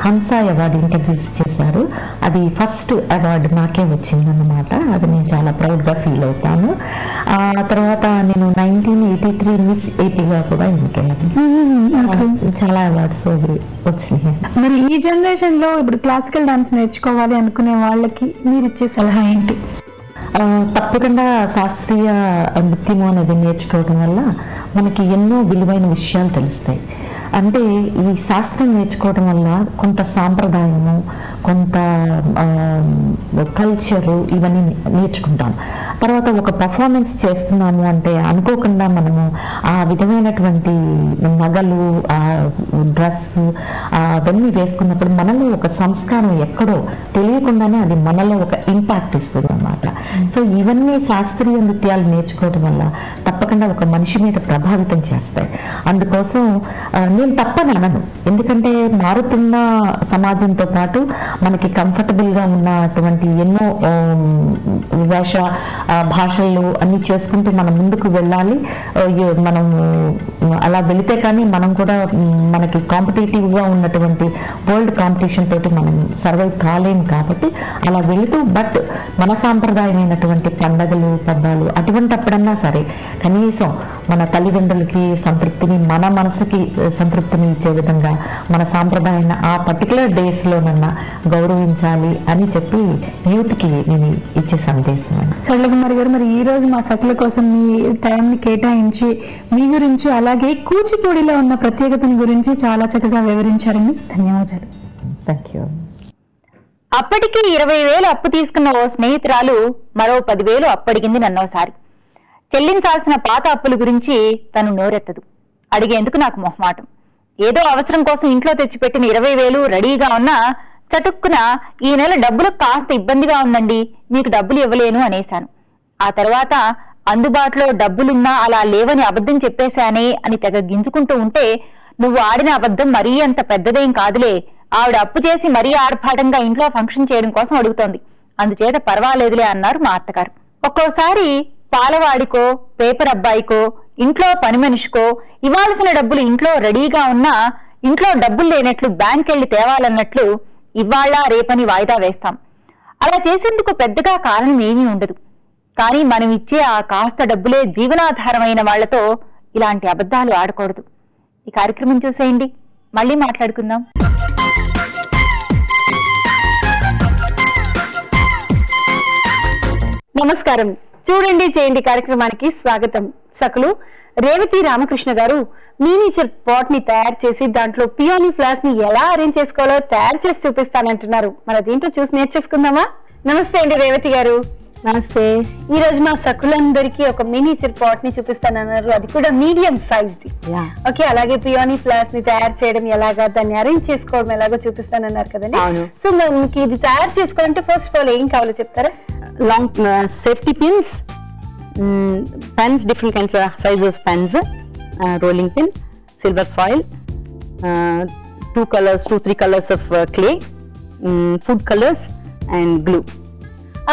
Hamsa award introduce చేశారు, అది ఫస్ట్ అవార్డు నాకే వచ్చిందన్నమాట. అది నేను చాలా ప్రౌడ్గా ఫీల్ అవుతాను. ఆ తర్వాత నేను 1983 మిస్ ఏపీగా కూడా ఎన్నికయ్యాను. చాలా అవార్డ్స్ వచ్చినాయి. మరి ఈ జనరేషన్ లో ఇప్పుడు క్లాసికల్ డాన్స్ నేర్చుకోవాలి అనుకునే వాళ్ళకి మీరు ఇచ్చే సలహా ఏంటి? తప్పకుండా శాస్త్రీయ నృత్యం అనేది నేర్చుకోవడం వల్ల మనకి ఎన్నో విలువైన విషయాలు తెలుస్తాయి. అంటే ఈ శాస్త్రం నేర్చుకోవడం వల్ల కొంత సాంప్రదాయము, కొంత కల్చరు ఇవన్నీ నేర్చుకుంటాం. తర్వాత ఒక పర్ఫార్మెన్స్ చేస్తున్నాము అంటే అనుకోకుండా మనము ఆ విధమైనటువంటి నగలు, ఆ డ్రెస్ అవన్నీ వేసుకున్నప్పుడు మనలో ఒక సంస్కారం ఎక్కడో తెలియకుండానే అది మనలో ఒక ఇంపాక్ట్ ఇస్తుంది అన్నమాట. సో ఇవన్నీ శాస్త్రీయ నృత్యాలు నేర్చుకోవడం వల్ల తప్పకుండా ఒక మనిషి మీద ప్రభావితం చేస్తాయి. అందుకోసం నేను తప్పని అనను. ఎందుకంటే మారుతున్న సమాజంతో పాటు మనకి కంఫర్టబుల్గా ఉన్నటువంటి ఎన్నో భాషలు అన్ని చేసుకుంటూ మనం ముందుకు వెళ్ళాలి. మనం అలా వెళితే కానీ మనం కూడా మనకి కాంపిటేటివ్గా ఉన్నటువంటి వరల్డ్ కాంపిటీషన్ తోటి మనం సర్వైవ్ కాలేము. కాబట్టి అలా వెళుతూ బట్ మన సాంప్రదాయమైనటువంటి పండగలు పబ్బాలు అటువంటప్పుడన్నా సరే కనీసం మన తల్లిదండ్రులకి సంతృప్తిని, మన మనసుకి సంతృప్తిని ఇచ్చే విధంగా మన సాంప్రదాయాన్ని ఆ పర్టికులర్ డేస్లోనన్నా గౌరవించాలి అని చెప్పి యూత్కి నేను ఇచ్చే సందేశం. సరళకుమారి గారు, మరి ఈ రోజు మా సకల కోసం మీ టైంని కేటాయించి మీ గురించి అలాగే కూచిపూడిలో ఉన్న ప్రత్యేకతని గురించి చాలా చక్కగా వివరించారండి. ధన్యవాదాలు. Thank you. అప్పటికి 20,000 అప్పు తీసుకున్న ఓ స్నేహితురాలు మరో 10,000 అప్పడిగింది నన్నోసారి. చెల్లించాల్సిన పాత అప్పుల గురించి తను నోరెత్తదు. అడిగేందుకు నాకు మొహమాటం. ఏదో అవసరం కోసం ఇంట్లో తెచ్చిపెట్టిన 20,000 రెడీగా ఉన్నా చటుక్కున ఈ నెల డబ్బులు కాస్త ఇబ్బందిగా ఉందండి, మీకు డబ్బులు ఇవ్వలేను అనేశాను. ఆ తర్వాత అందుబాటులో డబ్బులున్నా అలా లేవని అబద్ధం చెప్పేశానే అని తెగ గింజుకుంటూ ఉంటే, నువ్వు ఆడిన అబద్ధం మరీ అంత పెద్దదేం కాదులే, ఆవిడ అప్పు చేసి మరీ ఆర్భాటంగా ఇంట్లో ఫంక్షన్ చేయడం కోసం అడుగుతోంది, అందుచేత పర్వాలేదులే అన్నారు మా అత్తగారు. ఒక్కోసారి పాలవాడికో పేపర్ అబ్బాయికో ఇంట్లో పని మనిషికో ఇవ్వాల్సిన డబ్బులు ఇంట్లో రెడీగా ఉన్నా ఇంట్లో డబ్బులు లేనట్లు బ్యాంక్ వెళ్లి తేవాలన్నట్లు ఇవాళ రేపని వాయిదా వేస్తాం. అలా చేసేందుకు పెద్దగా కారణం ఏమీ ఉండదు. కానీ మనం ఇచ్చే ఆ కాస్త డబ్బులే జీవనాధారమైన వాళ్లతో ఇలాంటి అబద్ధాలు ఆడకూడదు. ఈ కార్యక్రమం చూసేయండి, మళ్ళీ మాట్లాడుకుందాం. నమస్కారం. చూడండి చేయండి కార్యక్రమానికి స్వాగతం. సకులు రేవతి రామకృష్ణ గారు మినియేచర్ పాట్ ని తయారు చేసి దాంట్లో పియోనీ ఫ్లవర్స్ ని ఎలా అరేంజ్ చేసుకోవాలో తయారు చేసి చూపిస్తానంటున్నారు. మరి దీంట్లో చూసి నేర్చేసుకుందామా? నమస్తే అండి రేవతి గారు. నమస్తే. ఈ రోజు మా సకులందరికీ ఒక మినియేచర్ పాట్ ని చూపిస్తానన్నారు, అది కూడా మీడియం సైజ్ ది. ఓకే, అలాగే పియోనీ ఫ్లవర్స్ ని తయారు చేయడం ఎలాగా, దాన్ని అరేంజ్ చేసుకోవడం ఎలాగో చూపిస్తానన్నారు కదండి. సో మనకి ఇది తయారు చేసుకోవాలంటే ఫస్ట్ ఆఫ్ ఆల్ ఏం కావాలో చెప్తారా? Long safety pins, pens, different kinds sizes pens, rolling pin, silver foil, 2-3 colours of clay, food colours and glue.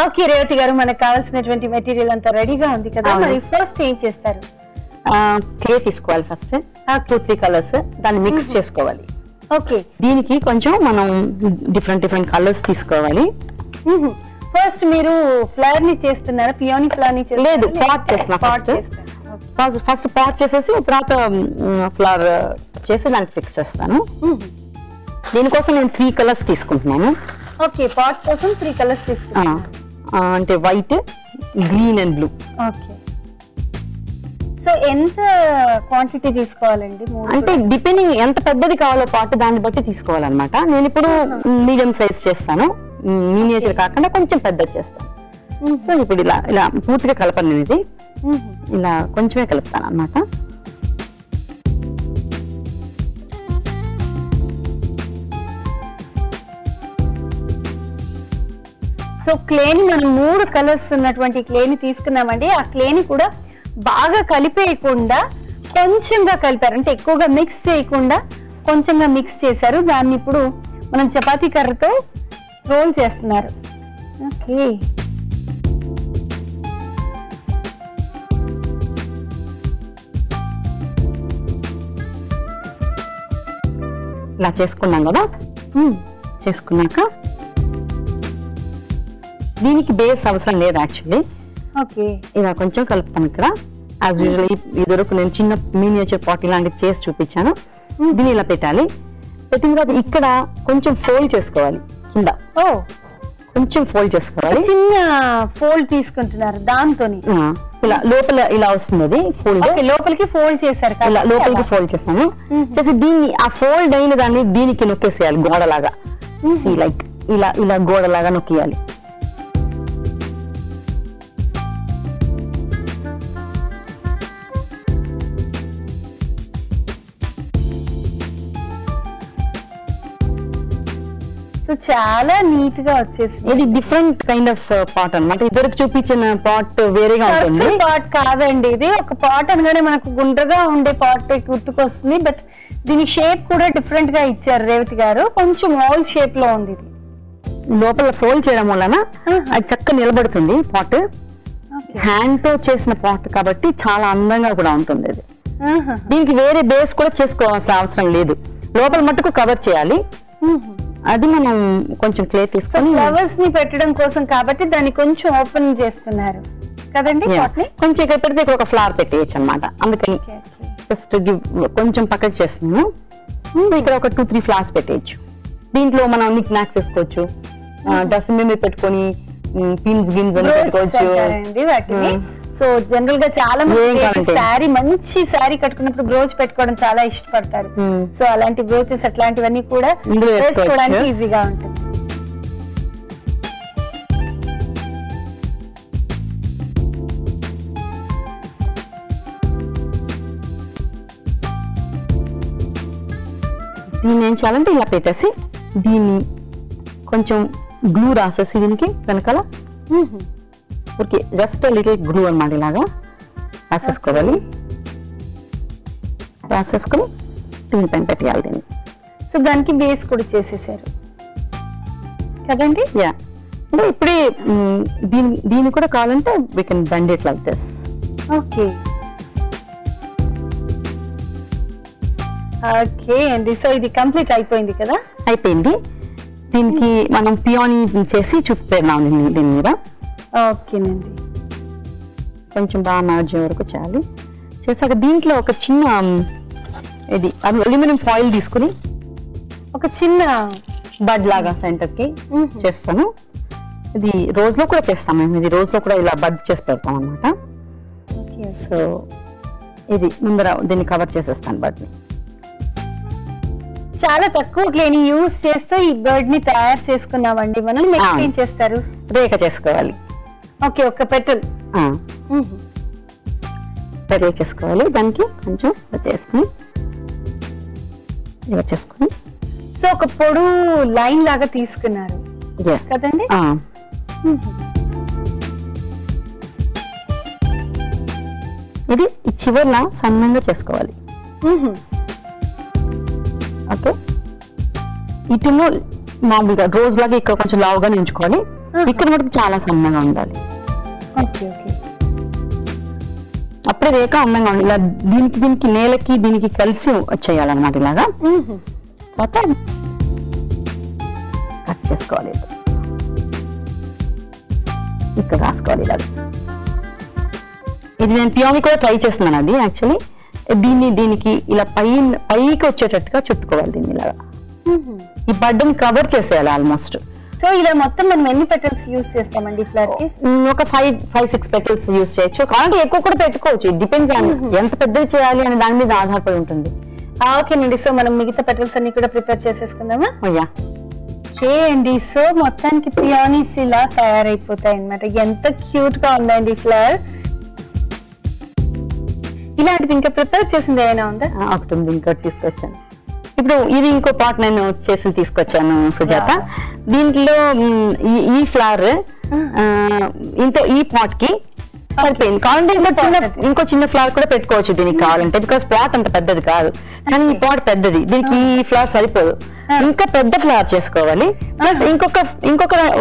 Okay Revathi గారు, మనకు కావాల్సినటువంటి మెటీరియల్ అంతా రెడీగా ఉంది కదా, మరి ఫస్ట్ ఏం చేస్తారు? క్లే తీసుకోవాలి. ఫస్ట్ 2-3 కలర్స్ దాన్ని మిక్స్ చేసుకోవాలి. ఓకే, దీనికి కొంచెం మనం డిఫరెంట్ కలర్స్ తీసుకోవాలి. ఫస్ట్ మీరు ఫ్లవర్ ని చేస్తున్నారా? పియోనీ ఫ్లవర్ ని లేదు, పాట్ చేస్తున్నా. ఫస్ట్ పాట్ చేసేసి తర్వాత ఫ్లవర్ చేసి దాన్ని ఫిక్స్ చేస్తాను. దీనికోసం నేను 3 కలర్స్ తీసుకుంటున్నాను. ఓకే, పాట్ కోసం 3 కలర్స్ తీసుకున్నాను. అంటే white, green and blue. Okay, so ఎంత క్వాంటిటీ తీసుకోవాలండి? అంటే డిపెండింగ్ ఎంత పెద్దది కావాలో పాట్ దాన్ని బట్టి తీసుకోవాలన్నమాట. నేను ఇప్పుడు మీడియం సైజ్ చేస్తాను, మినియేచర్ కాకుండా కొంచెం పెద్దది చేస్తాను. సో ఇప్పుడు ఇలా పూర్తిగా కలపను నేను, ఇది ఇలా కొంచెమే కలుపుతాను అన్నమాట. సో క్లేని మనం 3 కలర్స్ ఉన్నటువంటి క్లేని తీసుకున్నామండి. ఆ క్లేని కూడా బాగా కలిపేయకుండా కొంచెంగా కలిపారు, అంటే ఎక్కువగా మిక్స్ చేయకుండా కొంచెంగా మిక్స్ చేశారు. దాన్ని ఇప్పుడు మనం చపాతీ కర్రతో రోల్ చేస్తున్నారు. ఓకే, ఇలా చేసుకున్నాం కదా. చేసుకున్నాక దీనికి బేస్ అవసరం లేదు యాక్చువల్లీ. ఓకే, ఇలా కొంచెం కలుపుతాను ఇక్కడ. యాజ్ యూజువల్ ఇదివరకు నేను చిన్న మినియేచర్ పాట్ ఇలాంటివి చేసి చూపించాను. దీన్ని ఇలా పెట్టాలి. పెట్టిన తర్వాత ఇక్కడ కొంచెం ఫోల్డ్ చేసుకోవాలి, కింద కొంచెం ఫోల్డ్ చేసుకోవాలి. చిన్న ఫోల్డ్ తీసుకుంటున్నారు దాంతో. ఇలా లోపల ఇలా వస్తుంది, అది ఫోల్డ్ లోపలికి ఫోల్డ్ చేశారు. ఇలా లోపలికి ఫోల్డ్ చేస్తాను. చేసి దీన్ని ఆ ఫోల్డ్ అయిన దాన్ని దీనికి నొక్కేసేయాలి, గోడలాగా. లైక్ ఇలా గోడలాగా నొక్కేయాలి. సో సో చాలా నీట్ గా వచ్చేసింది. ఇది డిఫరెంట్ కైండ్ ఆఫ్ పాట్ అన్నమాట. ఇద్దరికి చూపించిన పాట్ వేరేగా ఉంటుంది. పాట్ కాదండి ఇది. ఒక పాట్ అనగానే మనకు గుండ్రగా ఉండే పాట్ గుర్తుకొస్తుంది, బట్ దీని షేప్ కూడా డిఫరెంట్ గా ఇచ్చారు రేవతి గారు. కొంచెం ఓల్ షేప్ లో ఉంది ఇది. లోపల ఫోల్డ్ చేయడం వలన అది చక్కగా నిలబడుతుంది పాట్. హ్యాండ్ తో చేసిన పాట్ కాబట్టి చాలా అందంగా కూడా ఉంటుంది అది. దీనికి వేరే బేస్ కూడా చేసుకోవాల్సిన అవసరం లేదు. లోపల మట్టుకు కవర్ చేయాలి. అది మనం కొంచెం క్లే తీసుకొని ఫ్లవర్స్ ని పెట్టడం కోసం కాబట్టి దాన్ని కొంచెం ఓపెన్ చేస్తున్నారు కదండి. కొంచెం ఇక్కడ పెడితే ఇక్కడ ఒక ఫ్లవర్ పెట్టేయచ్చు అనమాట. అందుకని జస్ట్ కొంచెం పక్కకి చేస్తున్నాను. ఇక్కడ ఒక 2-3 ఫ్లవర్స్ పెట్టేయచ్చు. దీంట్లో మనం నిక్ నాక్స్ వేసుకోవచ్చు, డస్ట్బిన్ మీద పెట్టుకొని పిన్స్ గిన్స్ అని పెట్టుకోవచ్చు వాటిని. సో జనరల్ గా చాలా మంది శారీ మంచి శారీ కట్టుకున్నప్పుడు బ్రోచ్ పెట్టుకోవడం చాలా ఇష్టపడతారు. సో అలాంటి బ్రోచెస్ అట్లాంటివన్నీ కూడా వేసుకోవడానికి ఈజీగా ఉంటుంది. దీన్ని ఏం చేయాలంటే ఇలా పెట్టేసి దీన్ని కొంచెం గ్లూ రాసేసి దీనికి వెనకాల ఓకే జస్ట్ లిటిల్ గ్లూ అన్నమాట. ఇలాగా రాసేసుకోవాలి. రాసేసుకొని దీనిపైన పెట్టేయాలి దీన్ని. సో దానికి బేస్ కూడా చేసేసారు కదండి. యా అంటే ఇప్పుడే దీన్ని కూడా కావాలంటే we can bend it like this. Okay okay అండి. సో ఇది కంప్లీట్ అయిపోయింది కదా. అయిపోయింది. దీనికి మనం పియోనీ చేసి చూపుతున్నాం దీని మీద. ఓకేనండి. కొంచెం బాగా మార్జిన్ వరకు చేయాలి. చేసాక దీంట్లో ఒక చిన్న ఇది అల్యూమినియం ఫాయిల్ తీసుకుని ఒక చిన్న బడ్ లాగా సెంటర్ కి చేస్తాను. ఇది రోజ్ లో కూడా చేస్తాం మేము. ఇది రోజ్ లో కూడా ఇలా బడ్ చేసి పెడతాం అనమాట. సో ఇది ముందర దీన్ని కవర్ చేసేస్తాను బడ్ ని. చాలా తక్కువ క్లేని యూజ్ చేస్తూ ఈ బర్డ్ ని తయారు చేసుకున్నామండి మనం. నెక్స్ట్ ఏం చేస్తారు? రేఖ చేసుకోవాలి. ఓకే ఒక పెటల్ రెడీ చేసుకోవాలి. దానికి కొంచెం చేసుకుని ఇలా చేసుకుని సో ఒక పొడు లైన్ లాగా తీసుకున్నారు కదండి. ఇది చివరిన సన్నంగా చేసుకోవాలి. ఓకే ఇటును మామూలుగా రోజు లాగా ఇక్కడ కొంచెం లావుగా ఉంచుకోవాలి. ఇక్కడ మటుకు చాలా సన్నగా ఉండాలి. అప్పుడే రేఖ అందంగా ఉండాలి. ఇలా దీనికి నేలకి దీనికి కలిసి వచ్చేయాలన్నమాట. ఇలాగా తర్వాత కట్ చేసుకోవాలి. ఇక్కడ రాసుకోవాలి. ఇలా ఇది నేను పియోని కూడా ట్రై చేస్తున్నాను. అది యాక్చువల్లీ దీనికి ఇలా పైకి వచ్చేటట్టుగా చుట్టుకోవాలి. దీన్ని ఇలాగా ఈ బడ్డని కవర్ చేసేయాలి ఆల్మోస్ట్. సో ఇలా మొత్తం మనం ఎన్ని పెటల్స్ యూజ్ చేస్తామండి ఫ్లవర్ కి? ఒక 5-6 పెటల్స్ యూజ్ చేయొచ్చు. కాబట్టి ఎక్కువ కూడా పెట్టుకోవచ్చు. ఇట్ డిపెండ్స్ ఆన్ ఎంత పెద్దది చేయాలి అనే దాని మీద ఆధారపడి ఉంటుంది. ఓకేనండి. సో మనం మిగతా పెటల్స్ అన్ని కూడా ప్రిపేర్ చేసేసుకుందామా? అయ్యా చేయండి. సో మొత్తానికి పియానీస్ ఇలా తయారైపోతాయి అన్నమాట. ఎంత క్యూట్ గా ఉందండి ఫ్లవర్. ఇలాంటిది ఇంకా ప్రిపేర్ చేసింది ఏమైనా ఉందా? ఒకటి ఉంది, ఇంకోటి తీసుకొచ్చాను. ఇప్పుడు ఇది ఇంకో పాట్ నేను చేసి తీసుకొచ్చాను సుజాత. దీంట్లో ఈ ఫ్లవర్ ఈ పాట్ కి సరిపోయింది. కావాలంటే ఇంకో చిన్న ఫ్లవర్ కూడా పెట్టుకోవచ్చు దీనికి కావాలంటే, బికాస్ పాట్ అంత పెద్దది కాదు. కానీ ఈ పాట్ పెద్దది, దీనికి ఈ ఫ్లవర్ సరిపోదు. ఇంకా పెద్ద ఫ్లవర్ చేసుకోవాలి. ప్లస్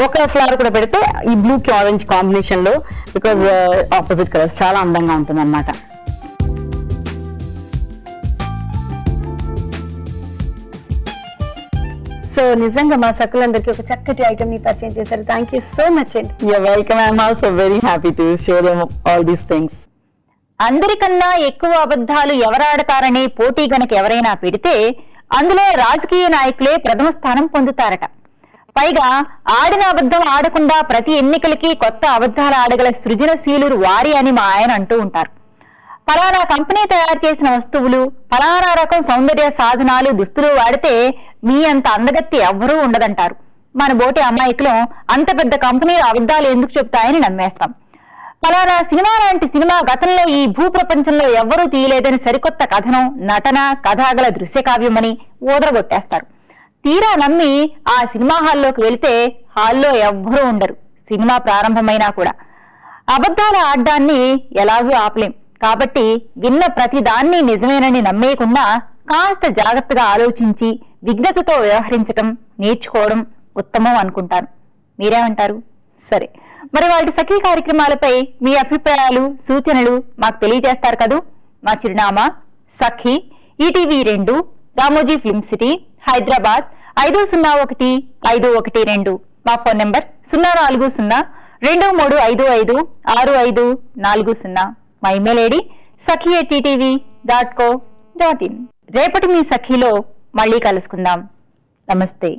ఒక ఫ్లవర్ కూడా పెడితే ఈ బ్లూ కి ఆరెంజ్ కాంబినేషన్ లో, బికాస్ ఆపోజిట్ కలర్స్ చాలా అందంగా ఉంటుంది అన్నమాట. సో నిజంగా మా సకులందరికీ ఒక చక్కటి ఐటమ్ ని పరిచయం చేశారు. థ్యాంక్ యూ సో మచ్ అండి. You're welcome. I'm also very happy to show them all these things. అందరికన్నా ఎక్కువ అబద్ధాలు ఎవరాడతారనే పోటీ గనక ఎవరైనా పెడితే అందులో రాజకీయ నాయకులే ప్రథమ స్థానం పొందుతారట. పైగా ఆడిన అబద్ధం ఆడకుండా ప్రతి ఎన్నికలకి కొత్త అబద్ధాలు ఆడగల సృజనశీలురు వారి అని మా ఆయన అంటూ ఉంటారు. ఫలానా కంపెనీ తయారు చేసిన వస్తువులు, ఫలానా రకం సౌందర్య సాధనాలు, దుస్తులు వాడితే మీ అంత అందగత్తి ఎవ్వరూ ఉండదంటారు. మన బోటి అమాయకులం అంత పెద్ద కంపెనీలు అబద్ధాలు ఎందుకు చెప్తాయని నమ్మేస్తాం. ఫలానా సినిమా లాంటి సినిమా గతంలో ఈ భూ ప్రపంచంలో ఎవ్వరూ తీయలేదని సరికొత్త కథనం, నటన, కథాగల దృశ్య కావ్యమని ఊదరగొట్టేస్తారు. తీరా నమ్మి ఆ సినిమా హాల్లోకి వెళితే హాల్లో ఎవ్వరూ ఉండరు, సినిమా ప్రారంభమైనా కూడా. అబద్ధాల ఆడ్డాన్ని ఎలాగూ ఆపలేం కాబట్టి విన్న ప్రతి దాన్ని నిజమేనని నమ్మేయకుండా కాస్త జాగ్రత్తగా ఆలోచించి విఘ్నతతో వ్యవహరించటం నేర్చుకోవడం ఉత్తమం అనుకుంటాను. మీరేమంటారు? సరే, మరి వాటి సఖీ కార్యక్రమాలపై మీ అభిప్రాయాలు సూచనలు మాకు తెలియజేస్తారు కదూ. మా చిరునామా సఖీ, ఈటీవీ 2, రామోజీ ఫిల్మ్ సిటీ, హైదరాబాద్ 501512. మా ఫోన్ నెంబర్ 040-2355-6540. మా ఇమెయిల్ ఐడి sakhi@ttv.co.in. రేపటి మీ సఖీలో మళ్ళీ కలుసుకుందాం. నమస్తే.